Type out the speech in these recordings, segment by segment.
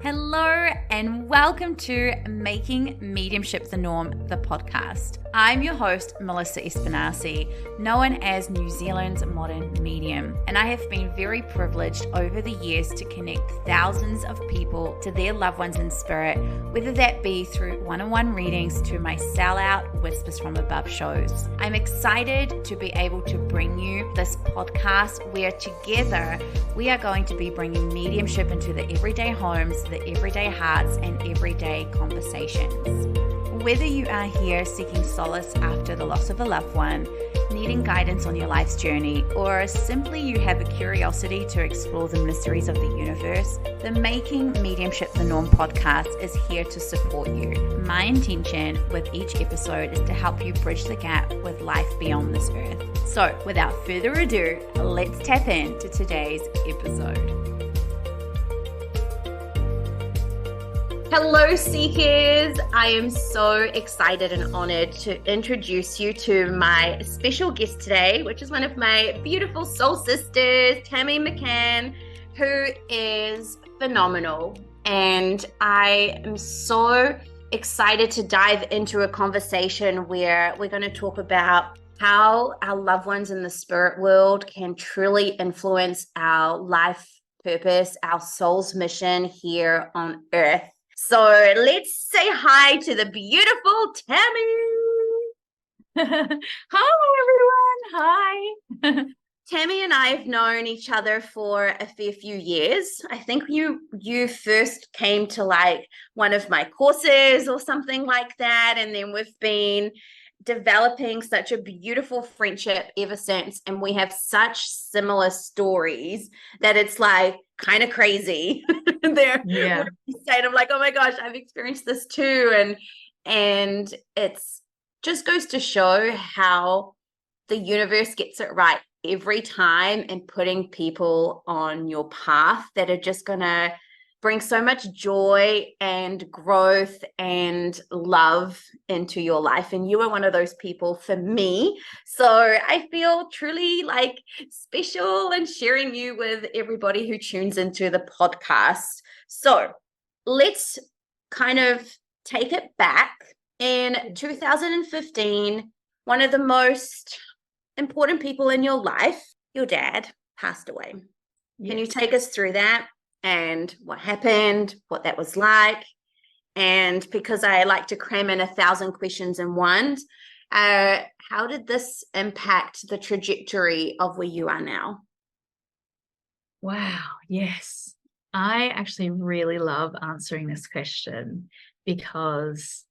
Hello and welcome to Making Mediumship the Norm, the podcast. I'm your host, Melissa Espinasi, known as New Zealand's modern medium, and I have been very privileged over the years to connect thousands of people to their loved ones in spirit, whether that be through one-on-one readings to my sellout Whispers from Above shows. I'm excited to be able to bring you this podcast where together we are going to be bringing mediumship into the everyday homes, the everyday hearts, and everyday conversations. Whether you are here seeking solace after the loss of a loved one, needing guidance on your life's journey, or simply you have a curiosity to explore the mysteries of the universe, the Making Mediumship the Norm podcast is here to support you. My intention with each episode is to help you bridge the gap with life beyond this earth. So without further ado, let's tap into today's episode. Hello, Seekers. I am so excited and honored to introduce you to my special guest today, which is one of my beautiful soul sisters, Tammy McCann, who is phenomenal. And I am so excited to dive into a conversation where we're going to talk about how our loved ones in the spirit world can truly influence our life purpose, our soul's mission here on earth. So let's say hi to the beautiful Tammy. Hi, everyone. Hi. Tammy and I have known each other for a fair few years. I think you first came to like one of my courses or something like that. And then we've been developing such a beautiful friendship ever since. And we have such similar stories that it's like kind of crazy. Yeah. State of like, oh my gosh, I've experienced this too. And it's just goes to show how the universe gets it right every time and putting people on your path that are just gonna bring so much joy and growth and love into your life. And you are one of those people for me. So I feel truly like special and sharing you with everybody who tunes into the podcast. So let's kind of take it back. In 2015, one of the most important people in your life, your dad, passed away. Yes. Can you take us through that? And what happened, what that was like? And because I like to cram in 1,000 questions in one, how did this impact the trajectory of where you are now? Wow, yes. I actually really love answering this question because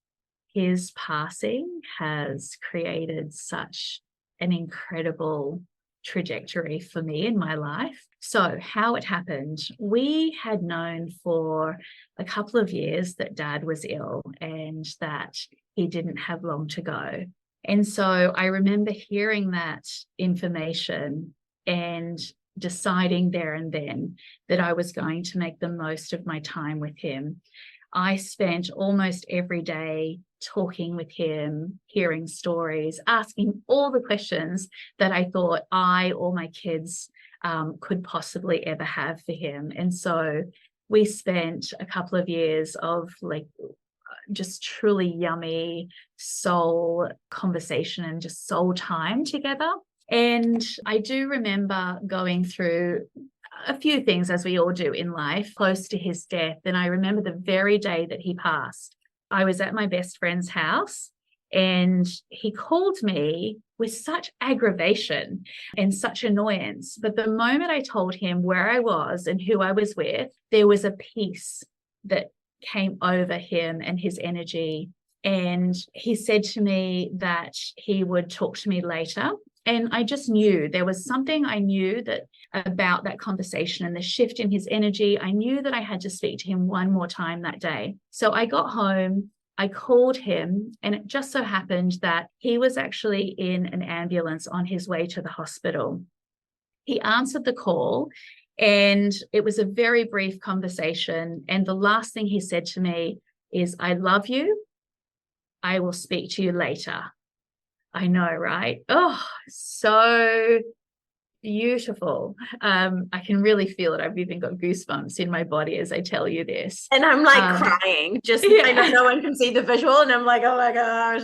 his passing has created such an incredible trajectory for me in my life. So how it happened, we had known for a couple of years that Dad was ill and that he didn't have long to go. And so I remember hearing that information and deciding there and then that I was going to make the most of my time with him. I spent almost every day talking with him, hearing stories, asking all the questions that I thought I or my kids could possibly ever have for him. And so we spent a couple of years of like just truly yummy soul conversation and just soul time together. And I do remember going through a few things, as we all do in life, close to his death. And I remember the very day that he passed, I was at my best friend's house and he called me with such aggravation and such annoyance. But the moment I told him where I was and who I was with, there was a peace that came over him and his energy. And he said to me that he would talk to me later. And I just knew there was something I knew that about that conversation and the shift in his energy. I knew that I had to speak to him one more time that day. So I got home, I called him, and it just so happened that he was actually in an ambulance on his way to the hospital. He answered the call and it was a very brief conversation. And the last thing he said to me is, "I love you. I will speak to you later." I know, right? Oh, so Beautiful. I can really feel it. I've even got goosebumps in my body as I tell you this. And I'm like crying. Just yeah. I know no one can see the visual, and I'm like, oh my gosh.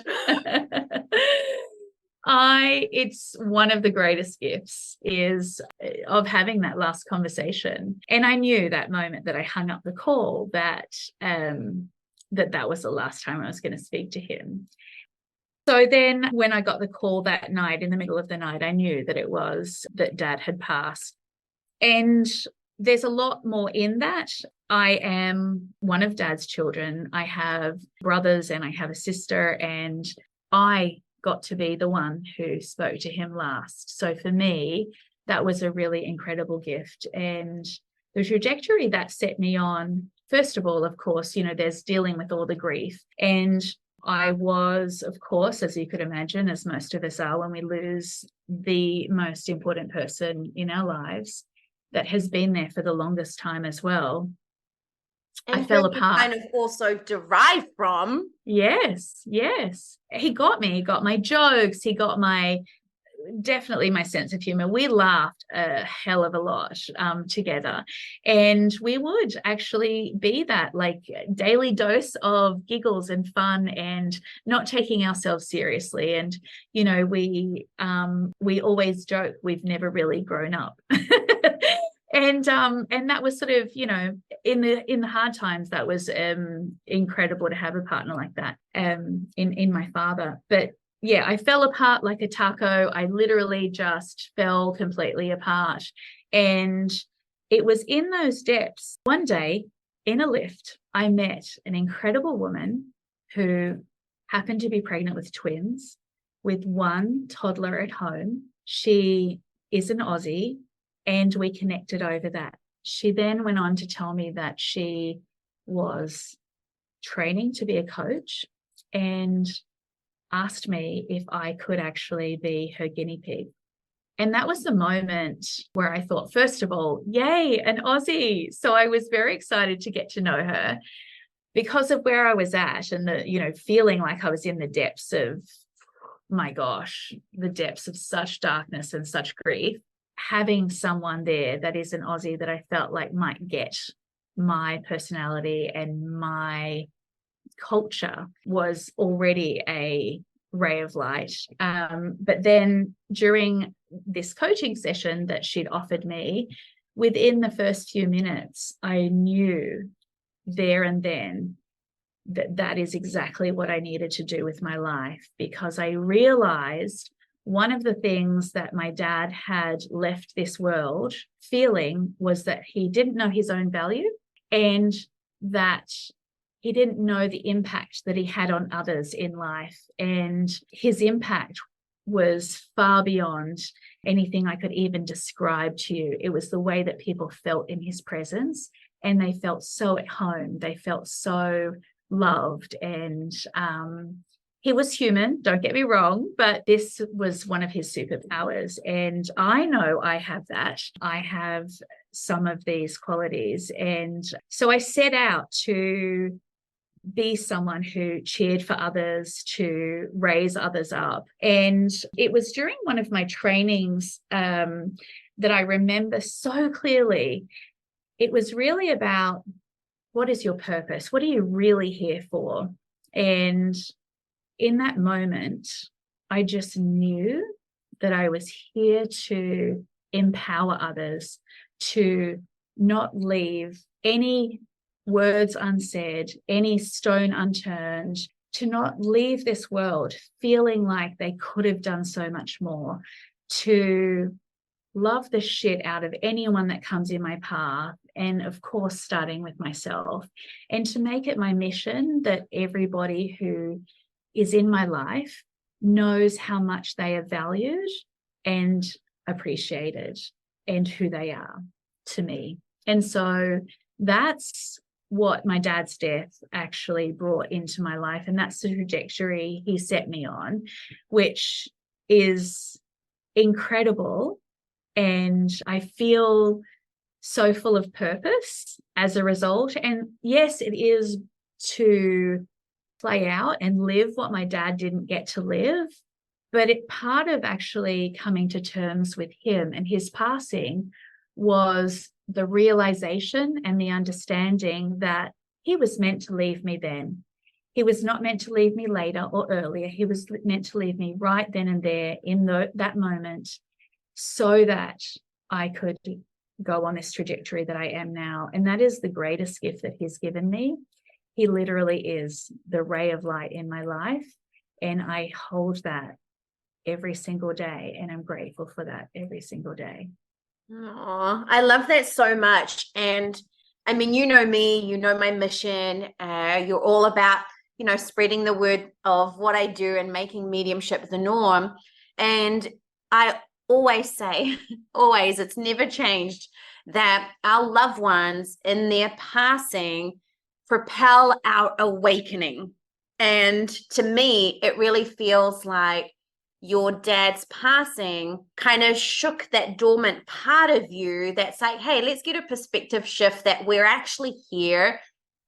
It's one of the greatest gifts is of having that last conversation. And I knew that moment that I hung up the call that that was the last time I was going to speak to him. So then when I got the call that night, in the middle of the night, I knew that it was that Dad had passed. And there's a lot more in that. I am one of Dad's children. I have brothers and I have a sister, and I got to be the one who spoke to him last. So for me, that was a really incredible gift. And the trajectory that set me on, first of all, of course, there's dealing with all the grief. And I was, of course, as you could imagine, as most of us are when we lose the most important person in our lives that has been there for the longest time as well. And I fell apart. Kind of also derive from. Yes. He got me. He got my jokes. He got definitely my sense of humor. We laughed a hell of a lot together, and we would actually be that like daily dose of giggles and fun and not taking ourselves seriously. And we always joke we've never really grown up. And that was sort of, in the hard times, that was incredible to have a partner like that in my father. But yeah, I fell apart like a taco. I literally just fell completely apart. And it was in those depths. One day in a lift, I met an incredible woman who happened to be pregnant with twins with one toddler at home. She is an Aussie, and we connected over that. She then went on to tell me that she was training to be a coach and asked me if I could actually be her guinea pig. And that was the moment where I thought, first of all, yay, an Aussie. So I was very excited to get to know her because of where I was at and the, feeling like I was in the depths of, my gosh, the depths of such darkness and such grief. Having someone there that is an Aussie that I felt like might get my personality and my culture was already a ray of light. But then during this coaching session that she'd offered me, within the first few minutes, I knew there and then that is exactly what I needed to do with my life, because I realized one of the things that my dad had left this world feeling was that he didn't know his own value, and that he didn't know the impact that he had on others in life. And his impact was far beyond anything I could even describe to you. It was the way that people felt in his presence, and they felt so at home. They felt so loved. And he was human, don't get me wrong, but this was one of his superpowers. And I know I have that. I have some of these qualities. And so I set out to be someone who cheered for others, to raise others up. And it was during one of my trainings that I remember so clearly. It was really about, what is your purpose? What are you really here for? And in that moment, I just knew that I was here to empower others, to not leave any words unsaid, any stone unturned, to not leave this world feeling like they could have done so much more, to love the shit out of anyone that comes in my path, and of course starting with myself, and to make it my mission that everybody who is in my life knows how much they are valued and appreciated and who they are to me. And so that's what my dad's death actually brought into my life, and that's the trajectory he set me on, which is incredible. And I feel so full of purpose as a result. And yes, it is to play out and live what my dad didn't get to live. But part of actually coming to terms with him and his passing was the realization and the understanding that he was meant to leave me then. He was not meant to leave me later or earlier. He was meant to leave me right then and there in that moment, so that I could go on this trajectory that I am now. And that is the greatest gift that he's given me. He literally is the ray of light in my life. And I hold that every single day. And I'm grateful for that every single day. Oh, I love that so much. And I mean, you know me, you know my mission. You're all about, spreading the word of what I do and making mediumship the norm. And I always say, always, it's never changed, that our loved ones in their passing propel our awakening. And to me, it really feels like your dad's passing kind of shook that dormant part of you that's like, hey, let's get a perspective shift that we're actually here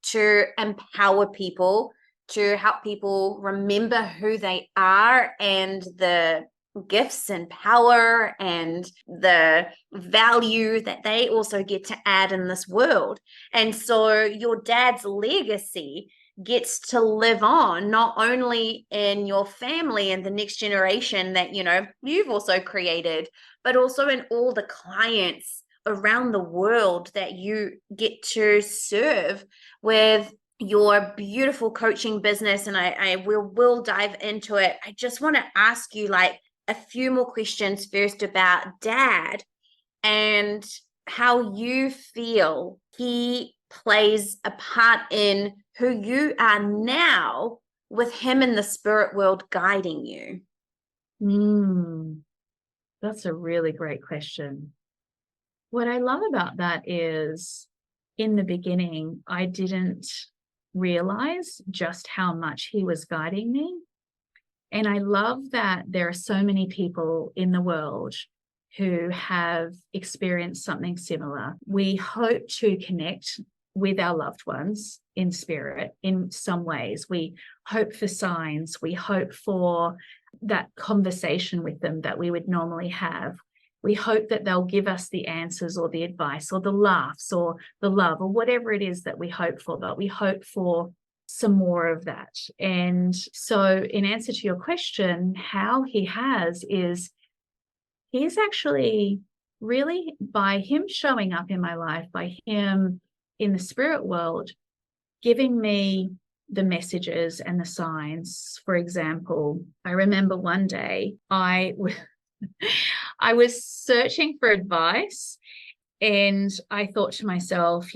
to empower people, to help people remember who they are and the gifts and power and the value that they also get to add in this world. And so your dad's legacy gets to live on, not only in your family and the next generation that you've also created, but also in all the clients around the world that you get to serve with your beautiful coaching business. And I will dive into it. I just want to ask you like a few more questions first about Dad and how you feel he plays a part in who you are now, with him in the spirit world guiding you. That's a really great question. What I love about that is, in the beginning, I didn't realize just how much he was guiding me. And I love that there are so many people in the world who have experienced something similar. We hope to connect with our loved ones in spirit in some ways. We hope for signs. We hope for that conversation with them that we would normally have. We hope that they'll give us the answers or the advice or the laughs or the love or whatever it is that we hope for, but we hope for some more of that. And so in answer to your question, how he has is he's actually really, by him showing up in my life, by him in the spirit world, giving me the messages and the signs. For example, I remember one day I was searching for advice, and I thought to myself,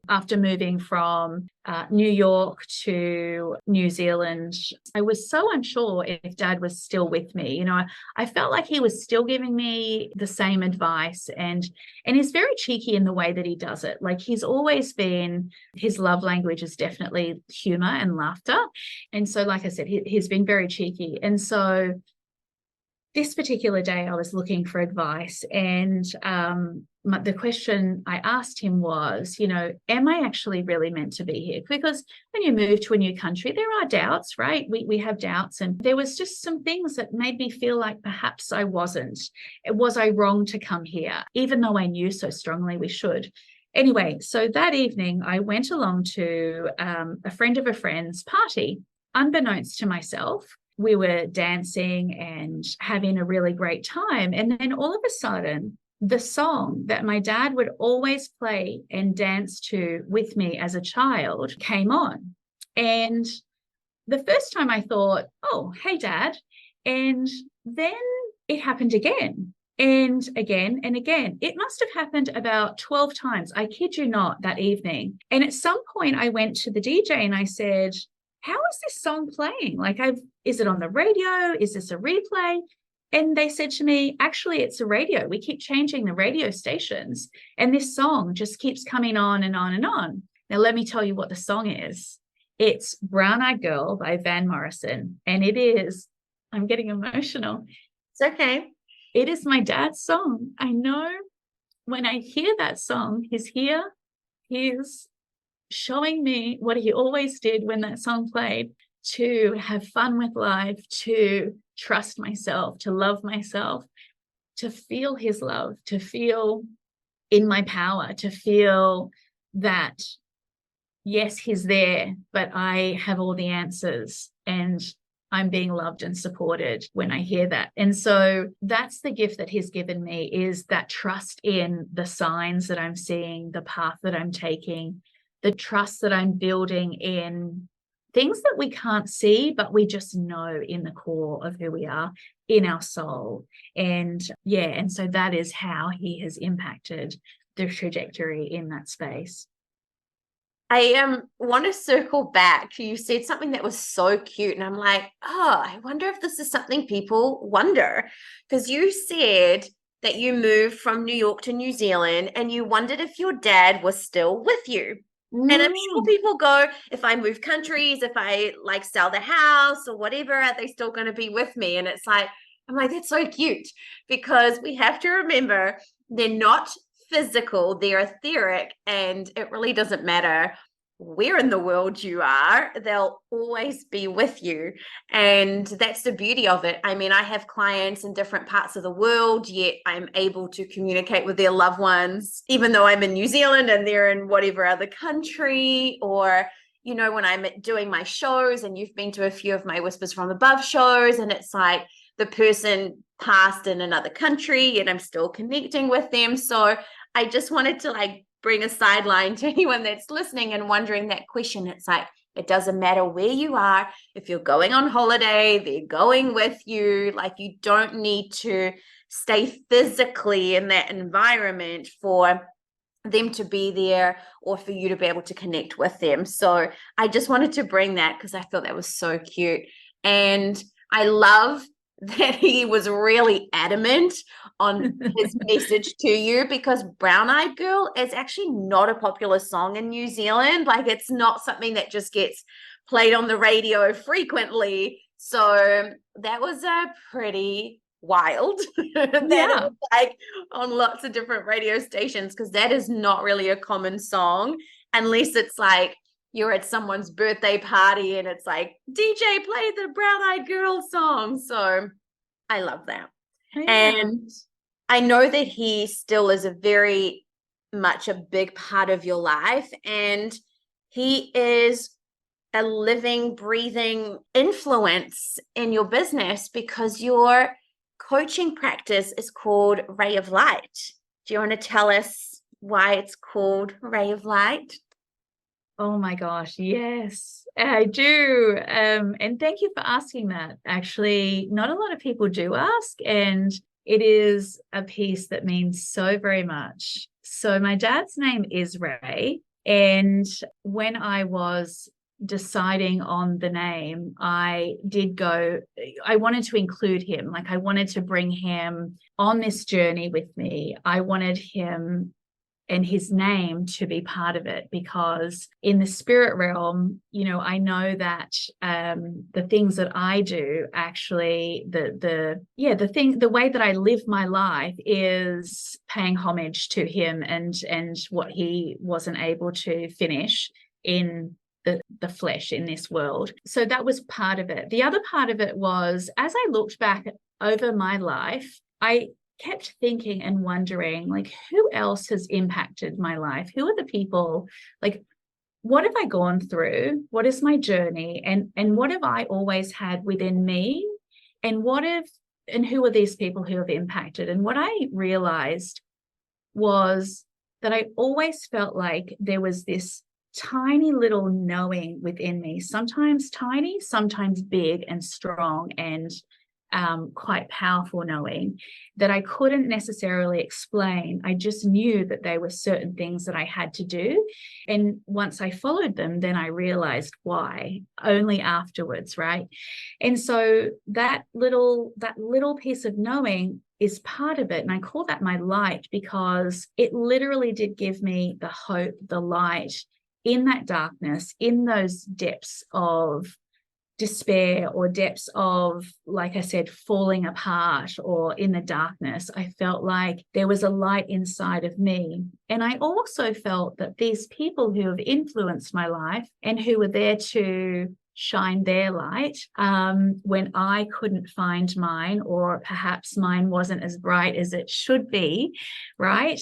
after moving from New York to New Zealand, I was so unsure if Dad was still with me. I felt like he was still giving me the same advice, and he's very cheeky in the way that he does it. Like, he's always been, his love language is definitely humor and laughter. And so, like I said, he's been very cheeky. And so this particular day I was looking for advice, and the question I asked him was, am I actually really meant to be here? Because when you move to a new country, there are doubts, right? We have doubts. And there was just some things that made me feel like perhaps I wasn't. Was I wrong to come here, even though I knew so strongly we should? Anyway, so that evening I went along to a friend of a friend's party, unbeknownst to myself. We were dancing and having a really great time. And then all of a sudden, the song that my dad would always play and dance to with me as a child came on. And the first time I thought, oh, hey, Dad. And then it happened again and again and again. It must have happened about 12 times. I kid you not, that evening. And at some point I went to the DJ and I said, how is this song playing? Like, is it on the radio? Is this a replay? And they said to me, actually, it's a radio. We keep changing the radio stations, and this song just keeps coming on and on and on. Now, let me tell you what the song is. It's Brown Eyed Girl by Van Morrison. And it is, I'm getting emotional. It's okay. It is my dad's song. I know when I hear that song, he's here. He's showing me what he always did when that song played, to have fun with life, to trust myself, to love myself, to feel his love, to feel in my power, to feel that, yes, he's there, but I have all the answers and I'm being loved and supported when I hear that. And so that's the gift that he's given me, is that trust in the signs that I'm seeing, the path that I'm taking, the trust that I'm building in things that we can't see, but we just know in the core of who we are, in our soul. And so that is how he has impacted the trajectory in that space. I want to circle back. You said something that was so cute, and I'm like, oh, I wonder if this is something people wonder, because you said that you moved from New York to New Zealand and you wondered if your dad was still with you. And I'm sure people go, if I move countries, if I like sell the house or whatever, are they still going to be with me? And it's like, I'm like, that's so cute, because we have to remember they're not physical, they're etheric, and it really doesn't matter where in the world you are, they'll always be with you. And that's the beauty of it. I mean, I have clients in different parts of the world, yet I'm able to communicate with their loved ones, even though I'm in New Zealand and they're in whatever other country. Or, you know, when I'm doing my shows, and you've been to a few of my Whispers from Above shows, and it's like the person passed in another country, yet I'm still connecting with them. So I just wanted to like bring a sideline to anyone that's listening and wondering that question. It's like, it doesn't matter where you are. If you're going on holiday, they're going with you. Like, you don't need to stay physically in that environment for them to be there or for you to be able to connect with them. So I just wanted to bring that because I thought that was so cute. And I love that he was really adamant on his message to you, because Brown Eyed Girl is actually not a popular song in New Zealand. Like, it's not something that just gets played on the radio frequently. So that was pretty wild that it was like on lots of different radio stations, because that is not really a common song, unless it's like you're at someone's birthday party and it's like, DJ, play the Brown Eyed Girl song. So I love that. And I know that he still is a very much a big part of your life, and he is a living, breathing influence in your business, because your coaching practice is called Ray of Light. Do you want to tell us why it's called Ray of Light? Oh my gosh, yes, I do. And thank you for asking that. Actually, not a lot of people do ask, and it is a piece that means so very much. So my dad's name is Ray, and when I was deciding on the name, I wanted to include him. Like, I wanted to bring him on this journey with me. I wanted him and his name to be part of it, because in the spirit realm, you know, I know that the things that I do, actually, the way that I live my life is paying homage to him and what he wasn't able to finish in the flesh in this world. So that was part of it. The other part of it was, as I looked back over my life, I kept thinking and wondering, like, who else has impacted my life? Who are the people? Like, what have I gone through? What is my journey? And what have I always had within me? And who are these people who have impacted? And what I realized was that I always felt like there was this tiny little knowing within me, sometimes tiny, sometimes big and strong and quite powerful knowing, that I couldn't necessarily explain. I just knew that there were certain things that I had to do. And once I followed them, then I realized why, only afterwards, right? And so that little piece of knowing is part of it. And I call that my light, because it literally did give me the hope, the light in that darkness, in those depths of despair or depths of, like I said, falling apart or in the darkness. I felt like there was a light inside of me. And I also felt that these people who have influenced my life and who were there to shine their light when I couldn't find mine, or perhaps mine wasn't as bright as it should be, right?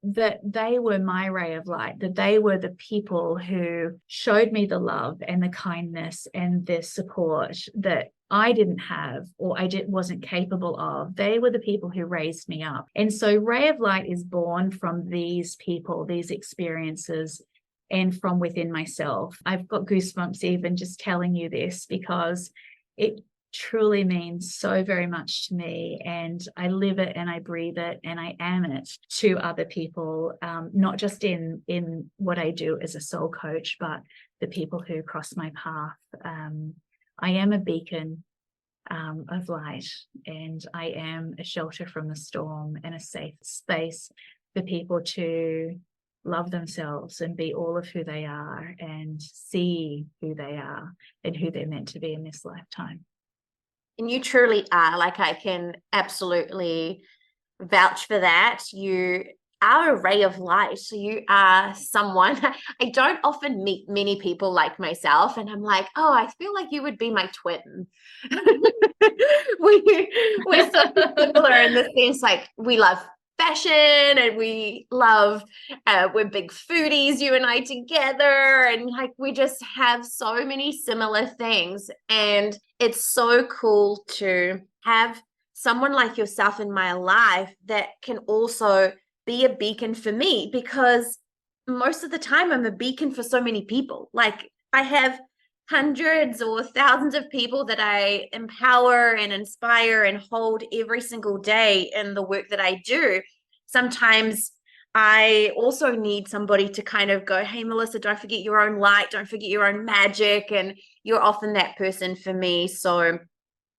That they were my ray of light, that they were the people who showed me the love and the kindness and the support that I didn't have, or wasn't capable of. They were the people who raised me up. And so Ray of Light is born from these people, these experiences, and from within myself. I've got goosebumps even just telling you this, because it truly means so very much to me, and I live it and I breathe it and I am it to other people, not just in what I do as a soul coach, but the people who cross my path. I am a beacon of light, and I am a shelter from the storm and a safe space for people to love themselves and be all of who they are and see who they are and who they're meant to be in this lifetime. And you truly are. Like, I can absolutely vouch for that. You are a ray of light. So you are someone, I don't often meet many people like myself, and I'm like, oh, I feel like you would be my twin. We're so similar in the sense, like, we love fashion and we love, we're big foodies, you and I together, and like we just have so many similar things. And it's so cool to have someone like yourself in my life that can also be a beacon for me, because most of the time I'm a beacon for so many people. Like, I have hundreds or thousands of people that I empower and inspire and hold every single day in the work that I do. Sometimes I also need somebody to kind of go, hey, Melissa, don't forget your own light, don't forget your own magic. And you're often that person for me. So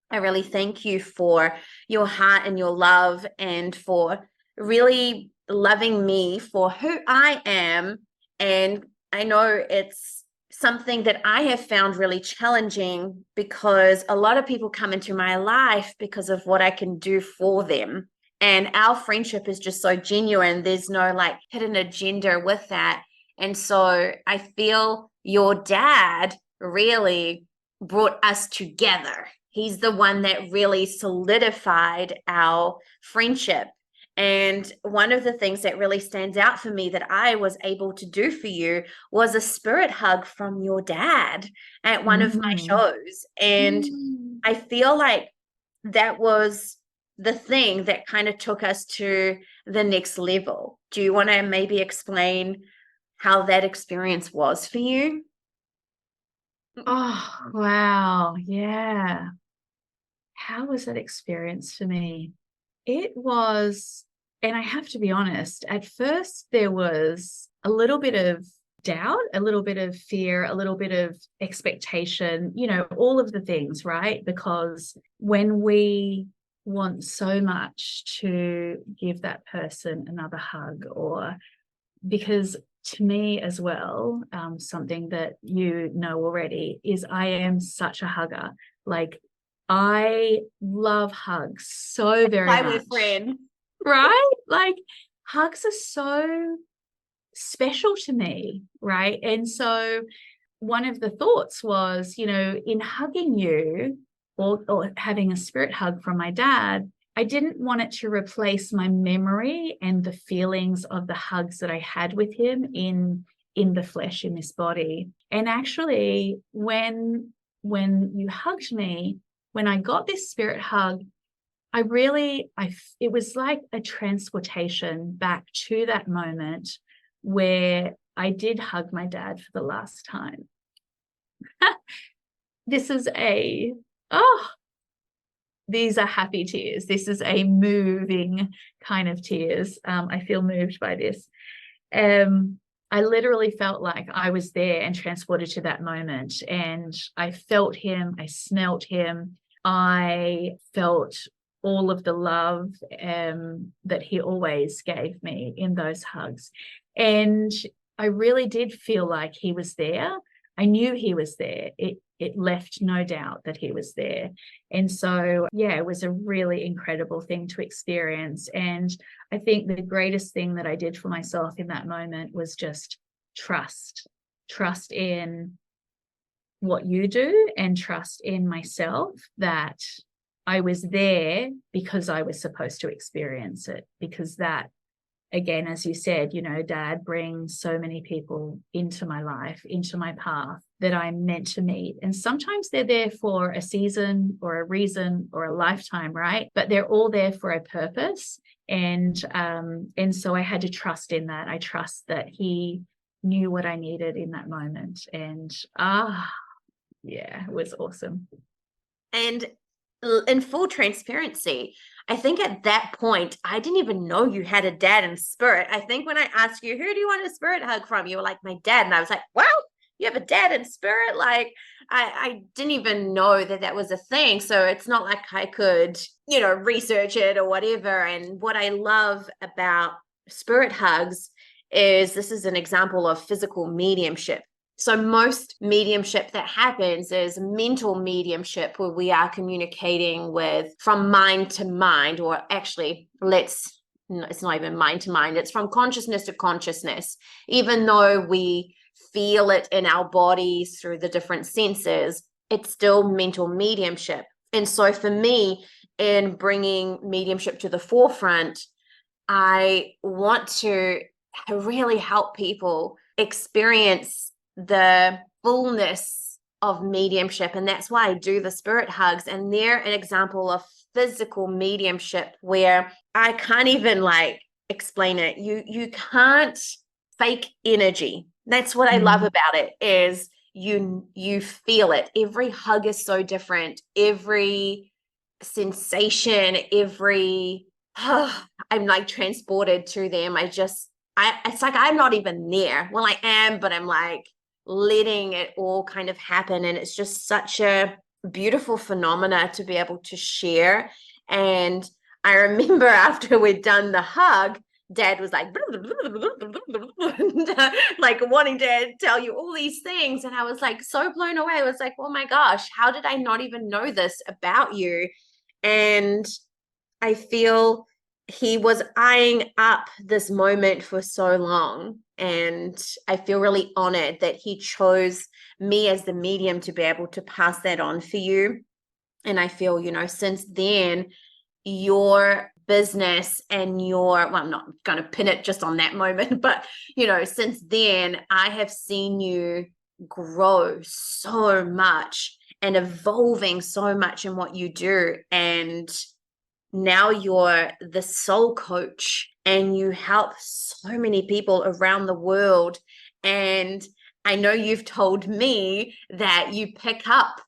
I really thank you for your heart and your love, and for really loving me for who I am. And I know it's something that I have found really challenging, because a lot of people come into my life because of what I can do for them. And our friendship is just so genuine. There's no like hidden agenda with that. And so I feel your dad really brought us together. He's the one that really solidified our friendship. And one of the things that really stands out for me that I was able to do for you was a spirit hug from your dad at one of my shows. And I feel like that was the thing that kind of took us to the next level. Do you want to maybe explain how that experience was for you? Oh, wow. Yeah. How was that experience for me? It was, and I have to be honest, at first there was a little bit of doubt, a little bit of fear, a little bit of expectation, all of the things, right? Because when we want so much to give that person another hug, or because to me as well, something that you know already is I am such a hugger. Like, I love hugs so very much. We're friends. Right? Like, hugs are so special to me, right? And so one of the thoughts was, in hugging you, or having a spirit hug from my dad, I didn't want it to replace my memory and the feelings of the hugs that I had with him in the flesh, in this body. And actually, when you hugged me, when I got this spirit hug, it was like a transportation back to that moment where I did hug my dad for the last time. These are happy tears. This is a moving kind of tears. I feel moved by this. I literally felt like I was there and transported to that moment. And I felt him. I smelt him. I felt all of the love that he always gave me in those hugs. And I really did feel like he was there. I knew he was there. It left no doubt that he was there. And so, yeah, it was a really incredible thing to experience. And I think the greatest thing that I did for myself in that moment was just trust in what you do and trust in myself that I was there because I was supposed to experience it. Because that, again, as you said, Dad brings so many people into my life, into my path that I'm meant to meet. And sometimes they're there for a season or a reason or a lifetime, right? But they're all there for a purpose. And so I had to trust in that. I trust that he knew what I needed in that moment. And it was awesome. And in full transparency, I think at that point, I didn't even know you had a dad in spirit. I think when I asked you, who do you want a spirit hug from? You were like, my dad. And I was like, wow, you have a dad in spirit? Like, I didn't even know that was a thing. So it's not like I could, research it or whatever. And what I love about spirit hugs is this is an example of physical mediumship. So most mediumship that happens is mental mediumship, where we are communicating from mind to mind, or actually it's not even mind to mind. It's from consciousness to consciousness. Even though we feel it in our bodies through the different senses, it's still mental mediumship. And so for me, in bringing mediumship to the forefront, I want to really help people experience the fullness of mediumship. And that's why I do the spirit hugs. And they're an example of physical mediumship where I can't even explain it. You can't fake energy. That's what I love about it, is you feel it. Every hug is so different. Every sensation, I'm transported to them. It's like I'm not even there. Well, I am, but I'm letting it all kind of happen. And it's just such a beautiful phenomena to be able to share. And I remember after we'd done the hug, Dad was wanting to tell you all these things. And I was so blown away. I was like, oh my gosh, how did I not even know this about you? And I feel he was eyeing up this moment for so long. And I feel really honored that he chose me as the medium to be able to pass that on for you. And I feel, since then, your business and I'm not going to pin it just on that moment, but, since then, I have seen you grow so much and evolving so much in what you do. And now you're the soul coach and you help so many people around the world. And I know you've told me that you pick up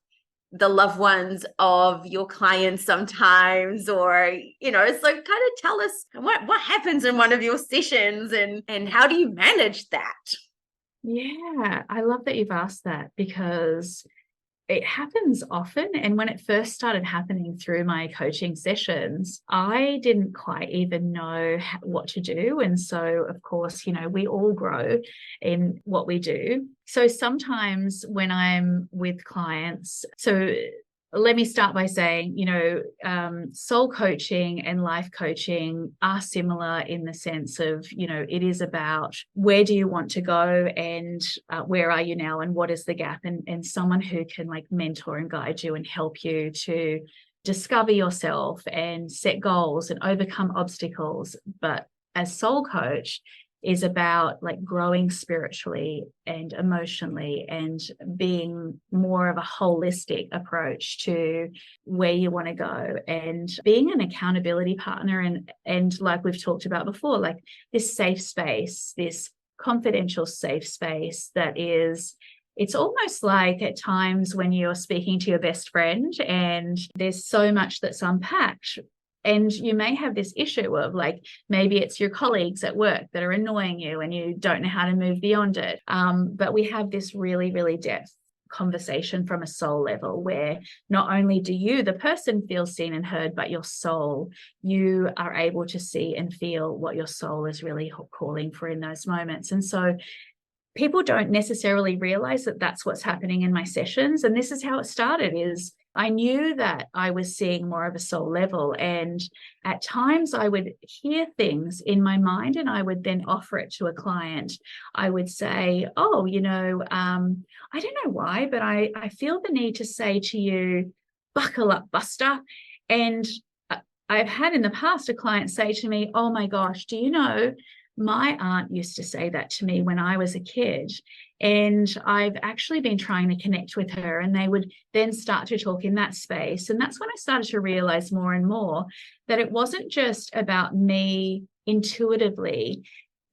the loved ones of your clients sometimes, or, so kind of tell us what happens in one of your sessions and how do you manage that? Yeah, I love that you've asked that, because it happens often. And when it first started happening through my coaching sessions, I didn't quite even know what to do. And so, of course, we all grow in what we do. So sometimes when I'm with clients, let me start by saying, soul coaching and life coaching are similar in the sense of, it is about where do you want to go and where are you now and what is the gap, and someone who can mentor and guide you and help you to discover yourself and set goals and overcome obstacles. But as soul coach is about growing spiritually and emotionally and being more of a holistic approach to where you want to go, and being an accountability partner and like we've talked about before, this safe space, this confidential safe space that is, it's almost like at times when you're speaking to your best friend and there's so much that's unpacked. And you may have this issue of maybe it's your colleagues at work that are annoying you and you don't know how to move beyond it. But we have this really, really depth conversation from a soul level where not only do you, the person, feel seen and heard, but your soul, you are able to see and feel what your soul is really calling for in those moments. And so people don't necessarily realize that that's what's happening in my sessions. And this is how it started, is I knew that I was seeing more of a soul level. And at times I would hear things in my mind and I would then offer it to a client. I would say, oh, I don't know why, but I feel the need to say to you, buckle up, Buster. And I've had in the past a client say to me, oh my gosh, do you know, my aunt used to say that to me when I was a kid. And I've actually been trying to connect with her, and they would then start to talk in that space. And that's when I started to realize more and more that it wasn't just about me intuitively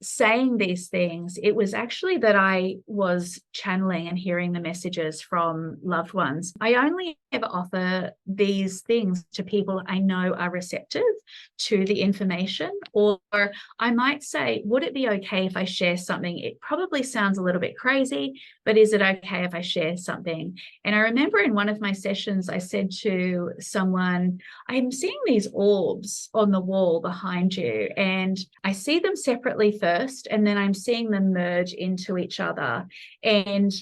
saying these things. It was actually that I was channeling and hearing the messages from loved ones. I only ever offer these things to people I know are receptive to the information, or I might say, would it be okay if I share something? It probably sounds a little bit crazy, but is it okay if I share something? And I remember in one of my sessions, I said to someone, I'm seeing these orbs on the wall behind you, and I see them separately first, and then I'm seeing them merge into each other. And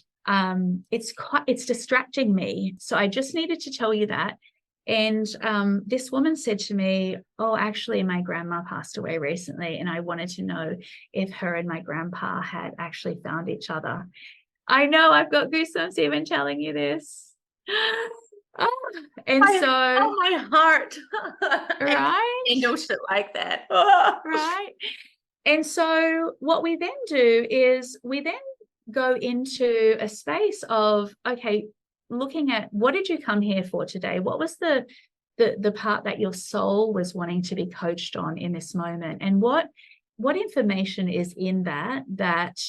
it's distracting me. So I just needed to tell you that. And this woman said to me, oh, actually, my grandma passed away recently, and I wanted to know if her and my grandpa had actually found each other. I know, I've got goosebumps even telling you this. And my heart. Right? Angel shit like that. Right. And so what we then do is we then go into a space of, okay, looking at what did you come here for today? What was the part that your soul was wanting to be coached on in this moment? And what information is in that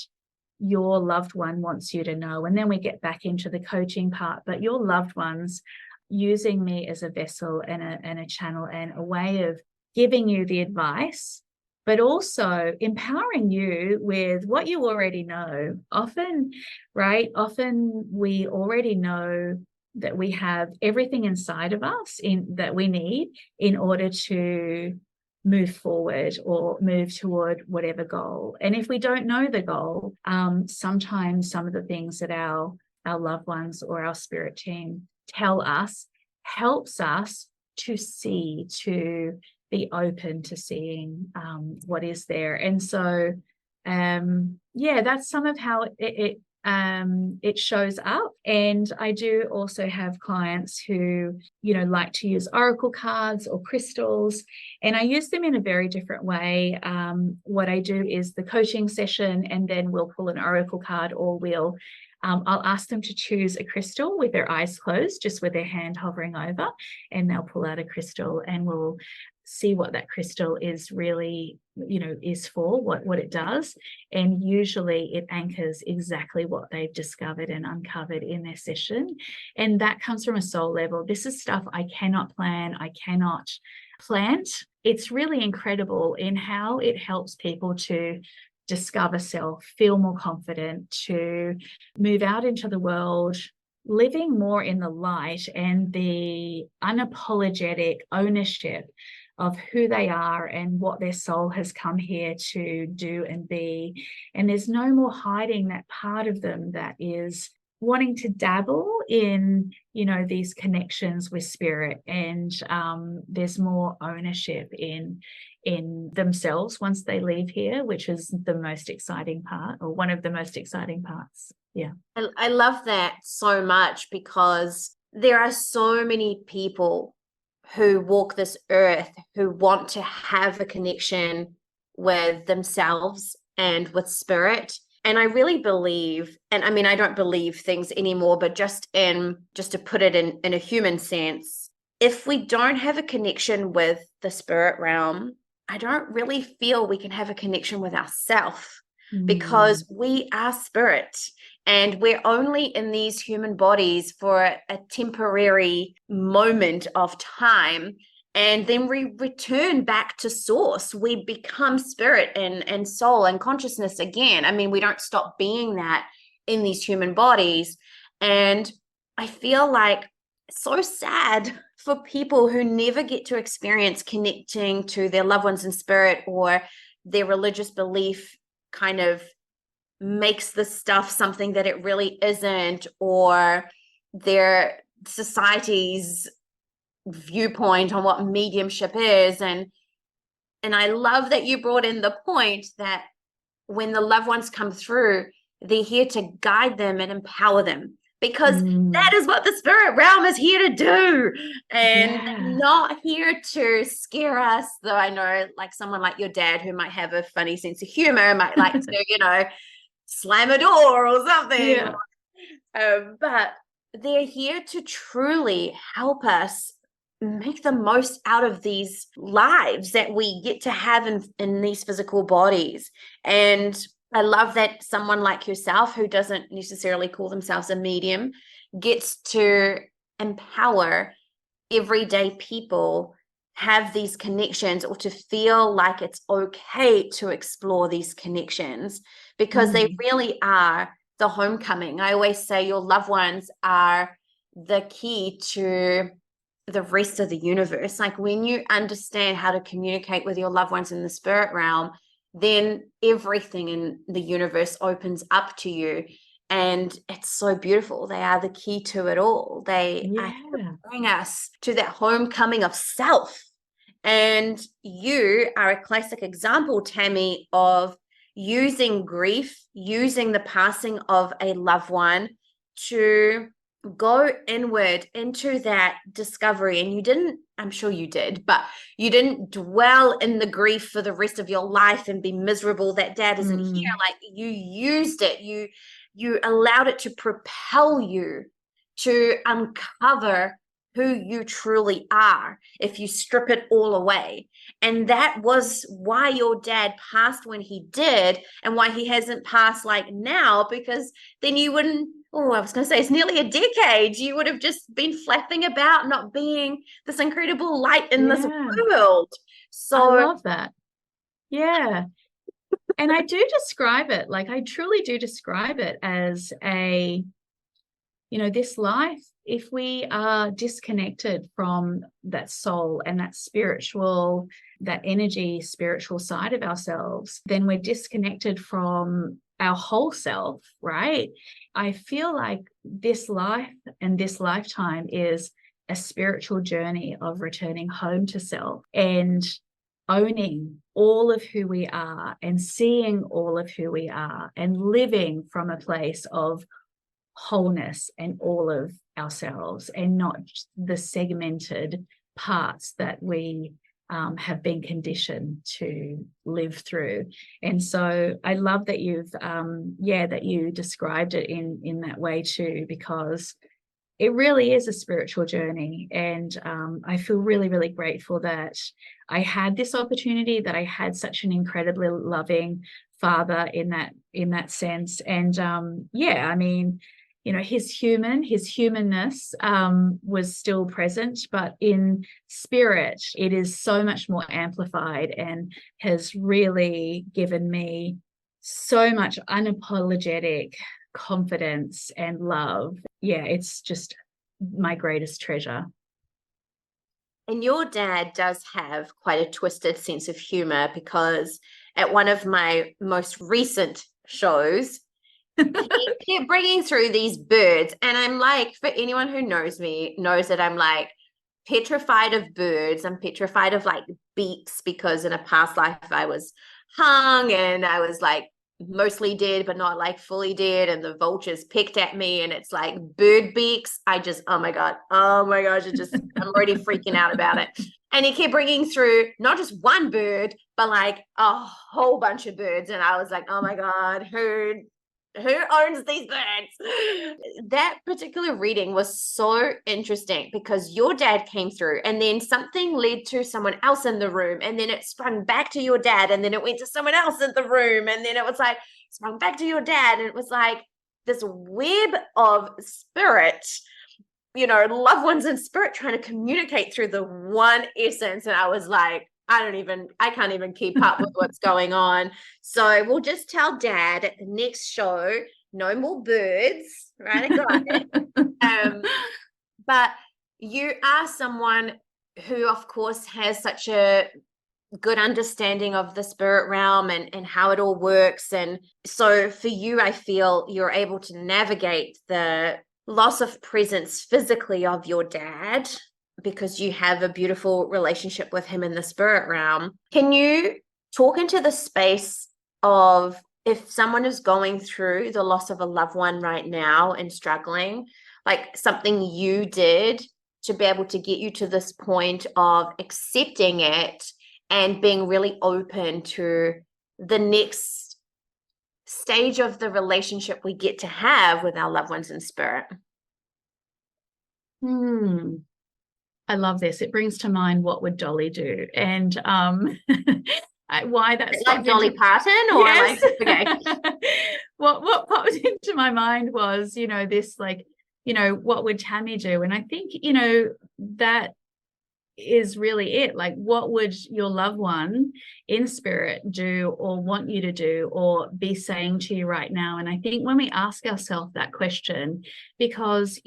your loved one wants you to know? And then we get back into the coaching part, but your loved ones using me as a vessel and a channel and a way of giving you the advice, but also empowering you with what you already know. Often we already know that we have everything inside of us that we need in order to move forward or move toward whatever goal. And if we don't know the goal, sometimes some of the things that our loved ones or our spirit team tell us helps us to see, to be open to seeing what is there. And so that's some of how it shows up. And I do also have clients who like to use oracle cards or crystals, and I use them in a very different way. What I do is the coaching session, and then we'll pull an oracle card, or I'll ask them to choose a crystal with their eyes closed, just with their hand hovering over, and they'll pull out a crystal, and we'll see what that crystal is really, is for, what it does. And usually it anchors exactly what they've discovered and uncovered in their session. And that comes from a soul level. This is stuff I cannot plan. I cannot plant. It's really incredible in how it helps people to discover self, feel more confident, to move out into the world, living more in the light and the unapologetic ownership of who they are and what their soul has come here to do and be. And there's no more hiding that part of them that is wanting to dabble in, these connections with spirit. And there's more ownership in themselves once they leave here, which is the most exciting part, or one of the most exciting parts. Yeah. I love that so much, because there are so many people who walk this earth who want to have a connection with themselves and with spirit. And I really believe, and I mean, I don't believe things anymore, but just to put it in a human sense, if we don't have a connection with the spirit realm, I don't really feel we can have a connection with ourselves, because we are spirit, and we're only in these human bodies for a temporary moment of time, and then we return back to source. We become spirit and soul and consciousness again. I mean, we don't stop being that in these human bodies. And I feel like it's so sad for people who never get to experience connecting to their loved ones in spirit, or their religious belief kind of makes this stuff something that it really isn't, or their society's viewpoint on what mediumship is. And I love that you brought in the point that when the loved ones come through, they're here to guide them and empower them, because that is what the spirit realm is here to do, and not here to scare us. Though I know, like, someone like your dad, who might have a funny sense of humor, might like to, slam a door or something. But they're here to truly help us make the most out of these lives that we get to have in these physical bodies. And I love that someone like yourself, who doesn't necessarily call themselves a medium, gets to empower everyday people, have these connections, or to feel like it's okay to explore these connections, because they really are the homecoming. I always say your loved ones are the key to the rest of the universe. Like, when you understand how to communicate with your loved ones in the spirit realm, then everything in the universe opens up to you. And it's so beautiful. They are the key to it all. They bring us to that homecoming of self. And you are a classic example, Tammy, of using grief, using the passing of a loved one to go inward into that discovery. And you didn't, I'm sure you did, but you didn't dwell in the grief for the rest of your life and be miserable that dad isn't here. Like, you used it, you allowed it to propel you to uncover who you truly are if you strip it all away. And that was why your dad passed when he did, and why he hasn't passed like now, because then you wouldn't, I was going to say, it's nearly a decade. You would have just been flapping about, not being this incredible light in this world. So I love that. Yeah. And I do describe it, like, I truly do describe it as this life, if we are disconnected from that soul and that spiritual, that energy, spiritual side of ourselves, then we're disconnected from our whole self, right? I feel like this life and this lifetime is a spiritual journey of returning home to self and owning all of who we are and seeing all of who we are and living from a place of wholeness and all of ourselves, and not the segmented parts that we have been conditioned to live through. And so I love that that you described it in that way too, because it really is a spiritual journey. And I feel really, really grateful that I had this opportunity, that I had such an incredibly loving father in that sense. And I mean, his humanness was still present, but in spirit, it is so much more amplified and has really given me so much unapologetic confidence and love. Yeah, it's just my greatest treasure. And your dad does have quite a twisted sense of humor, because at one of my most recent shows, he kept bringing through these birds. And I'm like, for anyone who knows me, knows that I'm like petrified of birds. I'm petrified of like beaks, because in a past life I was hung and I was like mostly dead, but not like fully dead. And the vultures picked at me, and it's like bird beaks. I just, oh my gosh, I'm already freaking out about it. And he kept bringing through not just one bird, but like a whole bunch of birds. And I was like, oh my God, who owns these birds? That particular reading was so interesting, because your dad came through, and then something led to someone else in the room, and then it sprung back to your dad, and then it went to someone else in the room, and then it was like sprung back to your dad, and it was like this web of spirit, loved ones in spirit trying to communicate through the one essence. And I was like, I can't even keep up with what's going on. So we'll just tell dad at the next show, no more birds, right? I got it. But you are someone who, of course, has such a good understanding of the spirit realm and how it all works. And so for you, I feel you're able to navigate the loss of presence physically of your dad, because you have a beautiful relationship with him in the spirit realm. Can you talk into the space of, if someone is going through the loss of a loved one right now and struggling, like something you did to be able to get you to this point of accepting it and being really open to the next stage of the relationship we get to have with our loved ones in spirit? I love this. It brings to mind, what would Dolly do? And why that's like Dolly Parton, or yes. like, okay. What popped into my mind was, this, like, what would Tammy do? And I think, that is really it. Like, what would your loved one in spirit do, or want you to do, or be saying to you right now? And I think when we ask ourselves that question, because,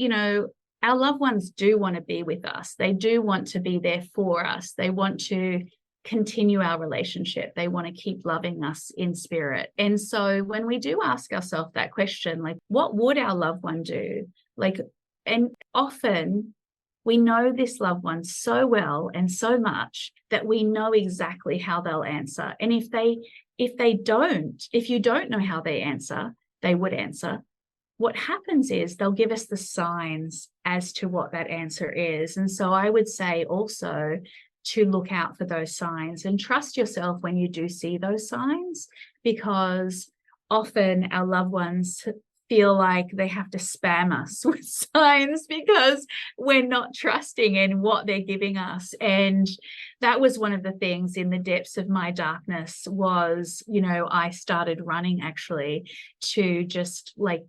our loved ones do want to be with us. They do want to be there for us. They want to continue our relationship. They want to keep loving us in spirit. And so when we do ask ourselves that question, like, what would our loved one do? Like, and often we know this loved one so well and so much that we know exactly how they'll answer. And if you don't know how they answer, they would answer. What happens is they'll give us the signs as to what that answer is. And so I would say also to look out for those signs and trust yourself when you do see those signs, because often our loved ones feel like they have to spam us with signs because we're not trusting in what they're giving us. And that was one of the things in the depths of my darkness was, I started running actually to just like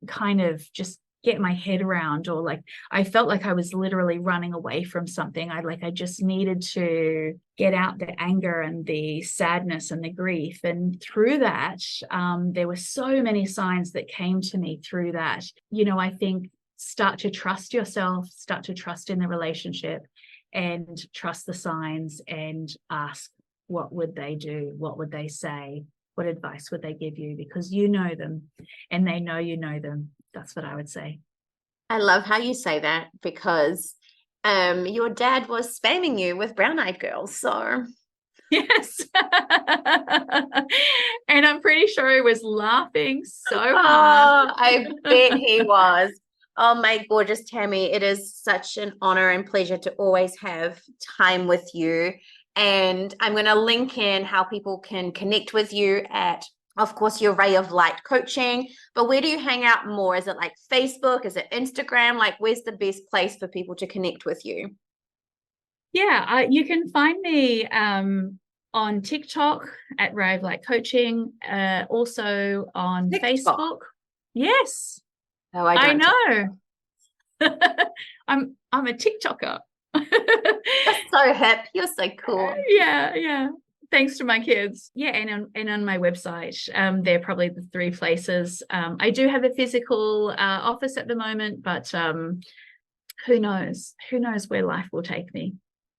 kind of just get my head around, or like I felt like I was literally running away from something. I just needed to get out the anger and the sadness and the grief. And through that, there were so many signs that came to me through that. I think start to trust yourself, start to trust in the relationship, and trust the signs, and ask, what would they do? What would they say? What advice would they give you? Because you know them and they know you know them. That's what I would say. I love how you say that, because your dad was spamming you with Brown Eyed Girls. So yes. And I'm pretty sure he was laughing so hard. I bet he was. Oh, my gorgeous Tammy, it is such an honor and pleasure to always have time with you. And I'm going to link in how people can connect with you at, of course, your Ray of Light coaching. But where do you hang out more? Is it like Facebook? Is it Instagram? Like, where's the best place for people to connect with you? Yeah, you can find me on TikTok at Ray of Light Coaching, also on TikTok. Facebook. Yes. Oh, I know. I'm a TikToker. You're so hip. You're so cool. Yeah. Thanks to my kids. Yeah, and on my website, they're probably the three places. I do have a physical office at the moment, but who knows? Who knows where life will take me?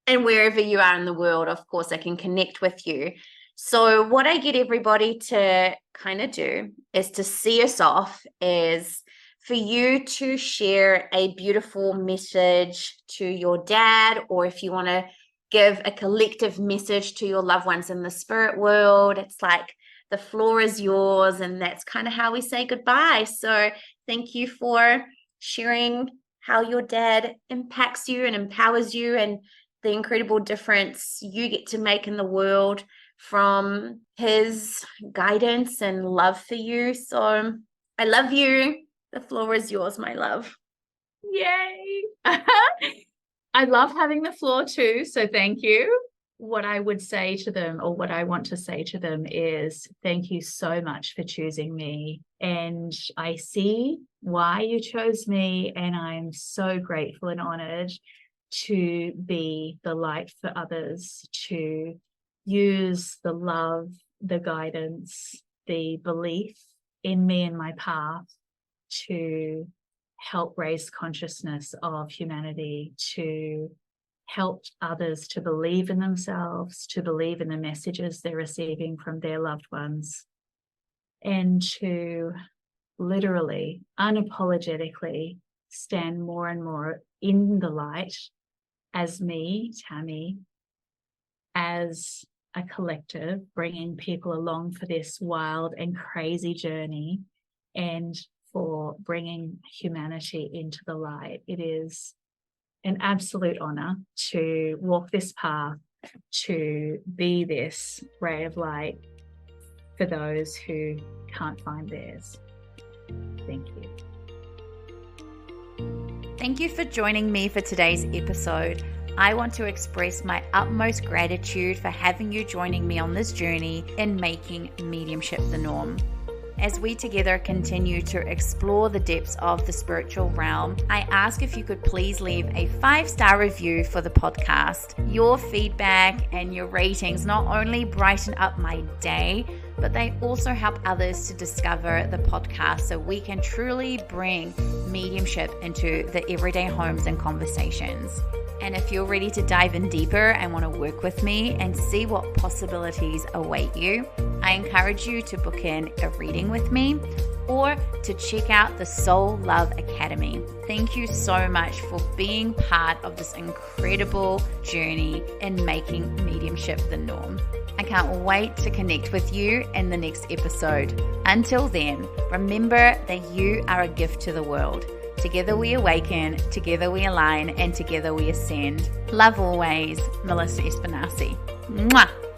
And wherever you are in the world, of course, I can connect with you. So what I get everybody to kind of do is to see us off is for you to share a beautiful message to your dad, or if you want to give a collective message to your loved ones in the spirit world, it's like the floor is yours, and that's kind of how we say goodbye. So thank you for sharing how your dad impacts you and empowers you, and the incredible difference you get to make in the world from his guidance and love for you. So I love you. The floor is yours, my love. Yay. I love having the floor too, so thank you. What I would say to them, or what I want to say to them, is thank you so much for choosing me. And I see why you chose me, and I'm so grateful and honored to be the light for others, to use the love, the guidance, the belief in me and my path to help raise consciousness of humanity, to help others to believe in themselves, to believe in the messages they're receiving from their loved ones, and to literally, unapologetically stand more and more in the light as me, Tammy, as a collective, bringing people along for this wild and crazy journey, and for bringing humanity into the light. It is an absolute honor to walk this path, to be this ray of light for those who can't find theirs. Thank you. Thank you for joining me for today's episode. I want to express my utmost gratitude for having you joining me on this journey in making mediumship the norm. As we together continue to explore the depths of the spiritual realm, I ask if you could please leave a 5-star review for the podcast. Your feedback and your ratings not only brighten up my day, but they also help others to discover the podcast so we can truly bring mediumship into the everyday homes and conversations. And if you're ready to dive in deeper and want to work with me and see what possibilities await you, I encourage you to book in a reading with me or to check out the Soul Love Academy. Thank you so much for being part of this incredible journey in making mediumship the norm. I can't wait to connect with you in the next episode. Until then, remember that you are a gift to the world. Together we awaken, together we align, and together we ascend. Love always, Melissa Espinasi. Mwah!